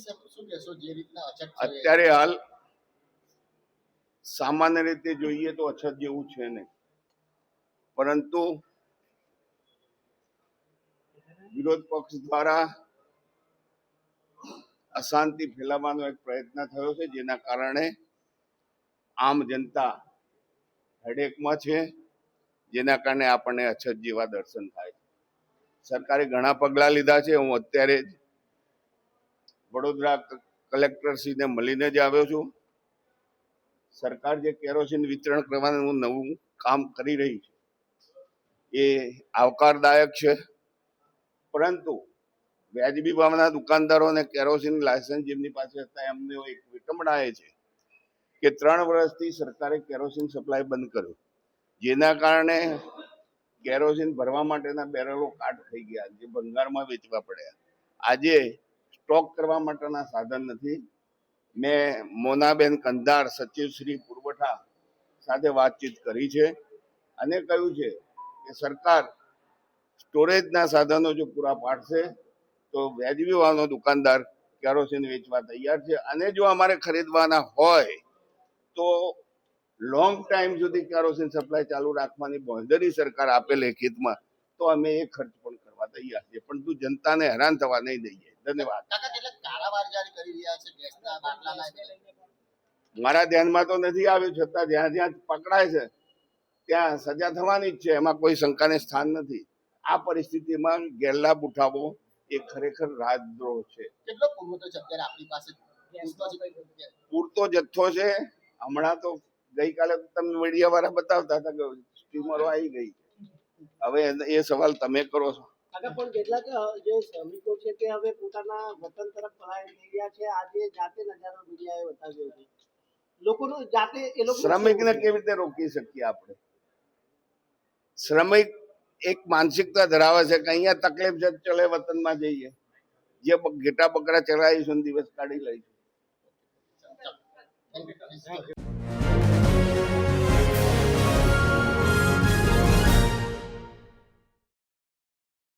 વિશે શું કહેશો જે રીતના અછત છે? અત્યારે હાલ સામાન્ય રીતે જોઈએ તો અછત જેવું છે નહીં, પરંતુ વિરોધ પક્ષ દ્વારા અશાંતિ ફેલાવવાનો એક પ્રયત્ન થયો છે, જેના કારણે આમ જનતા હેડેકમાં છે, જેના કારણે આપણને અછત જેવા દર્શન થાય છે. સરકારે ઘણા પગલાં લીધા છે. હું અત્યારે જ વડોદરા કલેક્ટરશ્રીને મળીને જ આવ્યો છું. સરકાર જે કેરોસીન વિતરણ કરવાનું નવું કામ કરી રહી છે એ આવકારદાયક છે, પરંતુ વ્યાજબી ભાવના દુકાનદારો અને કેરોસીન લાયસન્સ જેમની પાસે હતા એમને એક વિટંબણા એ છે કે 3 વર્ષથી સરકારે કેરોસીન સપ્લાય બંધ કર્યો, જેના કારણે કેરોસીન ભરવા માટેના બેરલો કાટ થઈ ગયા, જે ભંગારમાં વેચવા પડ્યા. આજે સ્ટોક કરવા માટેના સાધન નથી. મેં મોનાબેન કંધાર સચિવ શ્રી પુરવઠા સાથે વાતચીત કરી છે અને કહ્યું છે કે સરકાર સ્ટોરેજના સાધનો જો પૂરા પાડશે તો વ્યાજબી ભાવનો દુકાનદાર કેરોસીન વેચવા તૈયાર છે, અને જો અમારે ખરીદવાના હોય તો લોંગ ટાઈમ સુધી કેરોસીન સપ્લાય ચાલુ રાખવાની બાંહેધરી સરકાર આપે લેખિતમાં, તો અમે એ ખર્ચ પણ કરવા તૈયાર છે, પણ તું જનતાને હેરાન થવા નહીં દઈએ. ધન્યવાદ. કાકા કેટલાક કાળાવાર જારી કરી રહ્યા છે ગેસના બાટલાના. મારા ધ્યાનમાં તો નથી આવ્યું, છતાં જ્યાં જ્યાં પકડાય છે ત્યાં સજા થવાની જ છે, એમાં કોઈ શંકાને સ્થાન નથી. આ પરિસ્થિતિમાં ગેરલાભ ઉઠાવવો એ ખરેખર રાજદ્રોહ છે. કેટલો પુરવઠો છે અત્યારે આપણી પાસે? પૂરતો જથ્થો છે. હમણાં તો ગઈકાલે તમે મીડિયા વાળા બતાવતા હતા કે સ્ટીમરો આવી ગઈ. હવે એ સવાલ તમે કરો છો. પણ કેટલાક જે શ્રમિકો છે તે હવે પોતાના વતન તરફ પલાયન થઈ ગયા છે. આજે જાતે નજારો મીડિયાએ બતાવ્યો છે. લોકોનો જાતે એ લોકો શ્રમિકને કેવી રીતે રોકી શકીએ આપણે? શ્રમિક એક માનસિકતા ધરાવે છે કે અહીંયા તકલીફ છે, ચલે વતનમાં જઈએ, જે ઘેટા બકરા ચલાવીશું દિવસ કાઢી લઈશું. Thank you.